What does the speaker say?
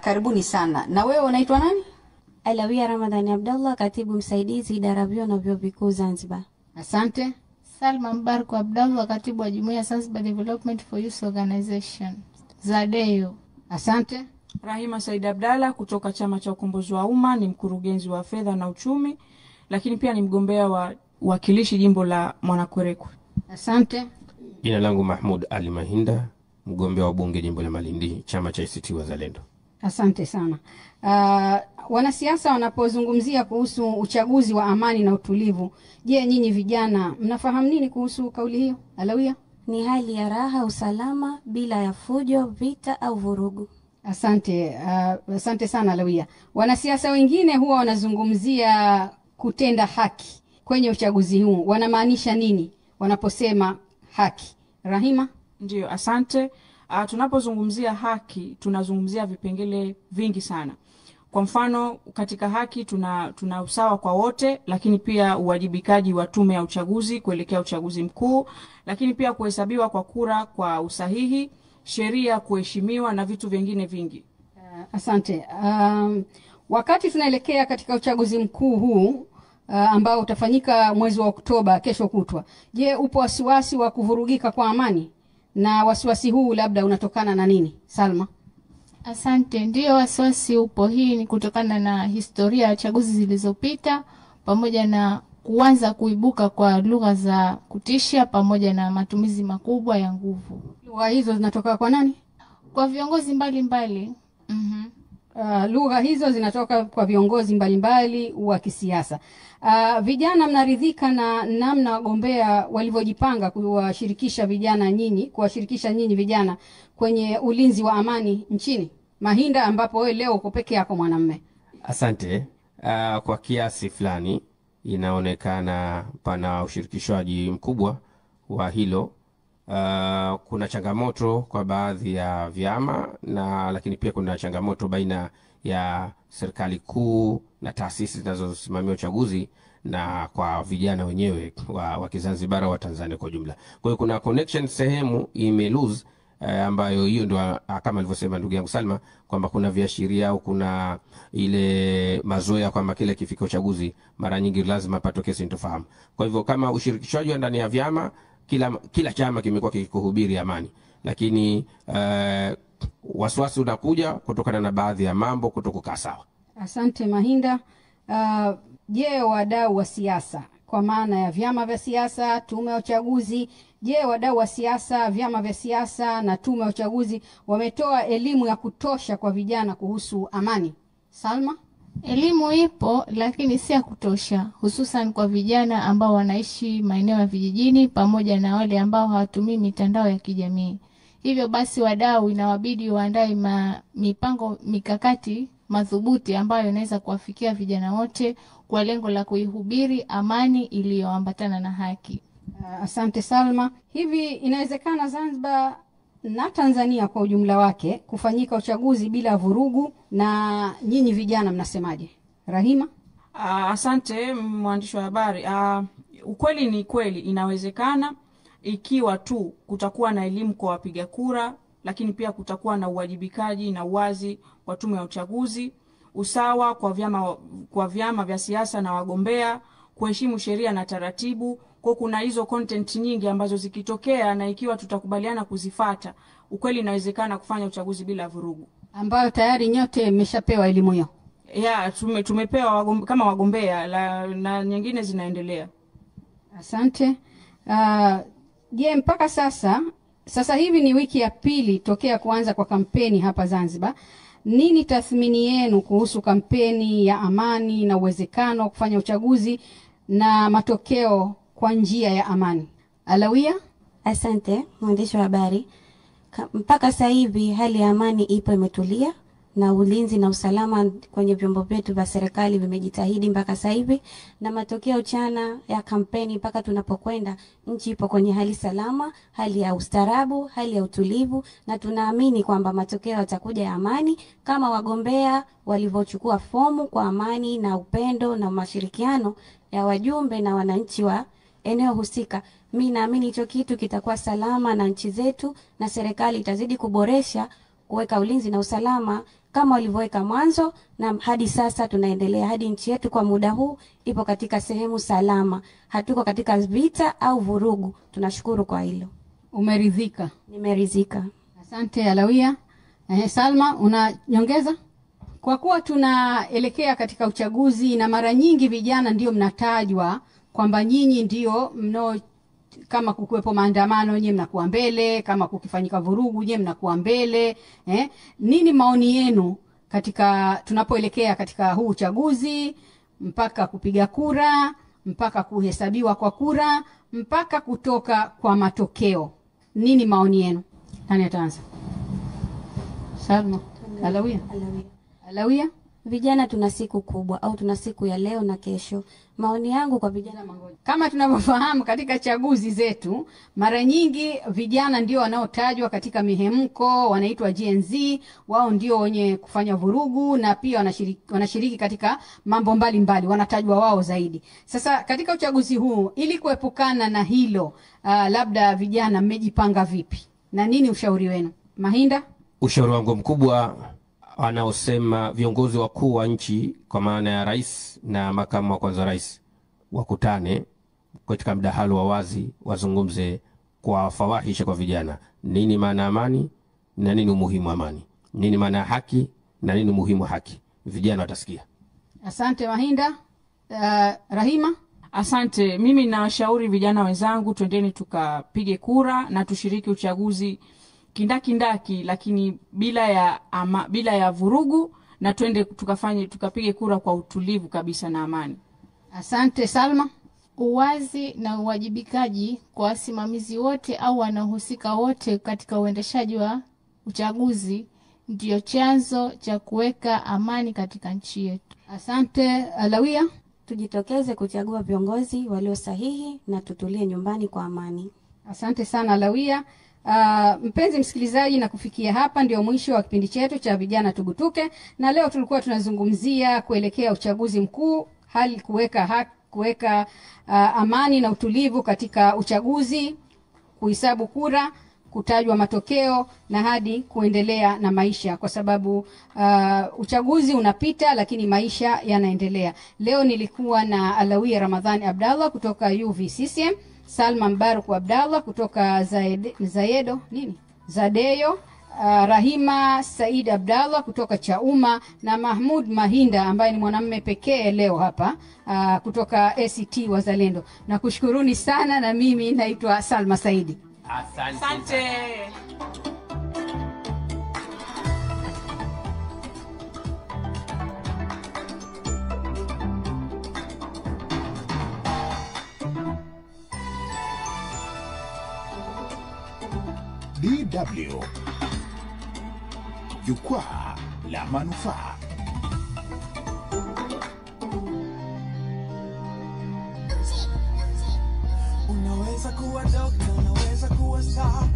Karibuni sana. Na wewe unaitwa nani? Alawia Ramadhani Abdallah, katibu msaidizi idara ya vyuo na vyuo vikuu Zanzibar. Asante. Salma Mbarku Abdallah, katibu wa Jumuiya Zanzibar Development for Youth Organization Zadeyo. Asante. Rahima Said Abdalla kutoka Chama cha Ukombozi wa Umma, ni mkurugenzi wa fedha na uchumi, lakini pia ni mgombea wa wakilishi jimbo la Mwanakwerekwe. Asante. Jina langu Mahmud Ali Mahinda, mgombea wa bunge jimbo la Malindi, chama cha ACT Wazalendo. Asante sana. Wanasiasa wanapozungumzia kuhusu uchaguzi wa amani na utulivu, je, nyinyi vijana mnafahamu nini kuhusu kauli hiyo? Alawia? Ni hali ya raha, usalama bila ya fujo, vita au vurugu. Asante. Asante sana Alawia. Wanasiasa wengine huwa wanazungumzia kutenda haki kwenye uchaguzi huu. Wanamaanisha nini wanaposema haki? Rahima? Ndio, asante. Tunapozungumzia haki, tunazungumzia vipengele vingi sana. Kwa mfano, katika haki tuna usawa kwa wote, lakini pia uwajibikaji wa tume ya uchaguzi kuelekea uchaguzi mkuu, lakini pia kuhesabiwa kwa kura kwa usahihi, sheria kuheshimiwa na vitu vingine vingi. Asante. Wakati tunaelekea katika uchaguzi mkuu huu ambao utafanyika mwezi wa Oktoba, kesho kutwa, je, upo wasiwasi wa kuvurugika kwa amani? Na wasiwasi huu labda unatokana na nini? Salma? Asante. Ndio, wasiwasi upo. Hii ni kutokana na historia ya chaguzi zilizopita, pamoja na kuanza kuibuka kwa lugha za kutisha, pamoja na matumizi makubwa ya nguvu. Lugha hizo zinatoka kwa nani? Kwa viongozi mbalimbali. Lugha hizo zinatoka kwa viongozi mbalimbali wa kisiasa. Vijana, mnaridhika na namna wagombea walivyojipanga kuwashirikisha nyinyi vijana kwenye ulinzi wa amani nchini? Mahinda, ambapo wewe leo uko peke yako mwanamume. Asante. Kwa kiasi fulani inaonekana pana ushirikishwaji mkubwa wa hilo. Kuna changamoto kwa baadhi ya vyama lakini pia kuna changamoto baina ya serikali kuu na taasisi zinazosimamia uchaguzi na kwa vijana wenyewe wa Kizanzibara wa Tanzania kwa jumla. Kwa hiyo kuna connection sehemu lose, ambayo hiyo ndio kama alivyosema ndugu yangu Salma kwamba kuna viashiria au kuna ile mazoea kwamba kile kifika uchaguzi mara nyingi lazima patokee sintofahamu. Kwa hivyo kama ushirikishwaji wa ndani ya vyama, kila chama kimekuwa kikuhubiri amani, lakini wasiwasi unakuja kutokana na baadhi ya mambo kutokukaa sawa. Asante Mahinda. Je, wadau wa siasa kwa maana ya vyama vya siasa, tume ya uchaguzi, je, wadau wa siasa, vyama vya siasa na tume ya uchaguzi wametoa elimu ya kutosha kwa vijana kuhusu amani? Salma? Elimu ipo, lakini si ya kutosha, hususan kwa vijana ambao wanaishi maeneo ya vijijini, pamoja na wale ambao hawatumii mitandao ya kijamii. Hivyo basi wadau inawabidi waandae mipango mikakati madhubuti ambayo inaweza kuwafikia vijana wote kwa lengo la kuihubiri amani iliyoambatana na haki. Asante Salma. Hivi inawezekana Zanzibar na Tanzania kwa ujumla wake kufanyika uchaguzi bila vurugu, na nyinyi vijana mnasemaje? Rahima? Asante mwandishi wa habari. Ukweli ni kweli inawezekana ikiwa tu kutakuwa na elimu kwa wapiga kura, lakini pia kutakuwa na uwajibikaji na uwazi wa tume ya uchaguzi, usawa kwa vyama vya siasa na wagombea, kuheshimu sheria na taratibu. Kwa kuna hizo content nyingi ambazo zikitokea na ikiwa tutakubaliana kuzifata, ukweli inawezekana kufanya uchaguzi bila vurugu, ambayo tayari nyote mmeshapewa elimu hiyo. Tumepewa kama wagombea na nyingine zinaendelea. Asante. Je, mpaka sasa hivi ni wiki ya pili tokea kuanza kwa kampeni hapa Zanzibar. Nini tathmini yenu kuhusu kampeni ya amani na uwezekano wa kufanya uchaguzi na matokeo kwa njia ya amani? Alawia? Asante mwandishi wa habari. Mpaka sasa hivi hali ya amani ipo, imetulia, na ulinzi na usalama kwenye vyombo vyetu vya serikali vimejitahidi mpaka sasa hivi, na matokeo chana ya kampeni mpaka tunapokwenda nchi ipo kwenye hali salama, hali ya ustarabu, hali ya utulivu, na tunaamini kwamba matokeo yatakuja ya amani kama wagombea walivyochukua fomu kwa amani na upendo na mashirikiano ya wajumbe na wananchi wa eneo husika. Mimi naamini hicho kitu kitakuwa salama na nchi zetu, na serikali itazidi kuboresha kuweka ulinzi na usalama kama walivyoweka mwanzo, na hadi sasa tunaendelea. Hadi nchi yetu kwa muda huu ipo katika sehemu salama. Hatuko katika vita au vurugu. Tunashukuru kwa hilo. Umeridhika? Nimeridhika. Asante Alawia. Salma, unanyongeza? Kwa kuwa tunaelekea katika uchaguzi na mara nyingi vijana ndio mnatajwa kwamba nyinyi ndio kama kukuwepo maandamano nyinyi mnakuwa mbele, kama kukifanyika vurugu nyinyi mnakuwa mbele. Nini maoni yenu katika tunapoelekea katika huu uchaguzi, mpaka kupiga kura, mpaka kuhesabiwa kwa kura, mpaka kutoka kwa matokeo? Nini maoni yenu? Nani ataanza? Salma. Alawia. Vijana tuna siku kubwa, au tuna siku ya leo na kesho. Maoni yangu kwa vijana Mangoja, kama tunavyofahamu katika chaguzi zetu mara nyingi vijana ndio wanaotajwa katika mihemko, wanaitwa Gen Z. Wao ndio wenye kufanya vurugu na pia wanashiriki katika mambo mbalimbali, wanatajwa wao zaidi. Sasa katika uchaguzi huu, ili kuepukana na hilo, labda vijana mmejipanga vipi na nini ushauri wenu? Mahinda. Ushauri wangu mkubwa, anaosema viongozi wakuu wa nchi kwa maana ya rais na makamu wa kwanza rais wakutane katika mdahalo wa wazi, wazungumze kwa fawahisha kwa vijana. Nini maana amani na nini umuhimu amani? Nini maana haki na nini umuhimu haki? Vijana watasikia. Asante Mahinda. Rahima. Asante. Mimi nawashauri vijana wenzangu, twendeni tukapige kura na tushiriki uchaguzi kindaki, lakini bila ya vurugu, na twende tukapige kura kwa utulivu kabisa na amani. Asante Salma. Uwazi na uwajibikaji kwa wasimamizi wote au wanahusika wote katika uendeshaji wa uchaguzi ndio chanzo cha kuweka amani katika nchi yetu. Asante Alawia. Tujitokeze kuchagua viongozi walio sahihi na tutulie nyumbani kwa amani. Asante sana Alawia. Mpenzi msikilizaji, na kufikia hapa ndio mwisho wa kipindi chetu cha Vijana Tugutuke, na leo tulikuwa tunazungumzia kuelekea uchaguzi mkuu, hali kuweka amani na utulivu katika uchaguzi, kuhesabu kura, kutajwa matokeo na hadi kuendelea na maisha, kwa sababu uchaguzi unapita lakini maisha yanaendelea. Leo nilikuwa na Alawia Ramadhani Abdallah kutoka UVCCM, Salma Mbaruk Abdallah kutoka Zadeyo, Rahima Said Abdallah kutoka Chauma, na Mahmud Mahinda ambaye ni mwanamume pekee leo hapa kutoka ACT Wazalendo. Na kushukuruni sana, na mimi naitwa Salma Saidi. Asante. DW Jukwaa la Manufaa. Unaweza kuwa dokta, unaweza kuwa star,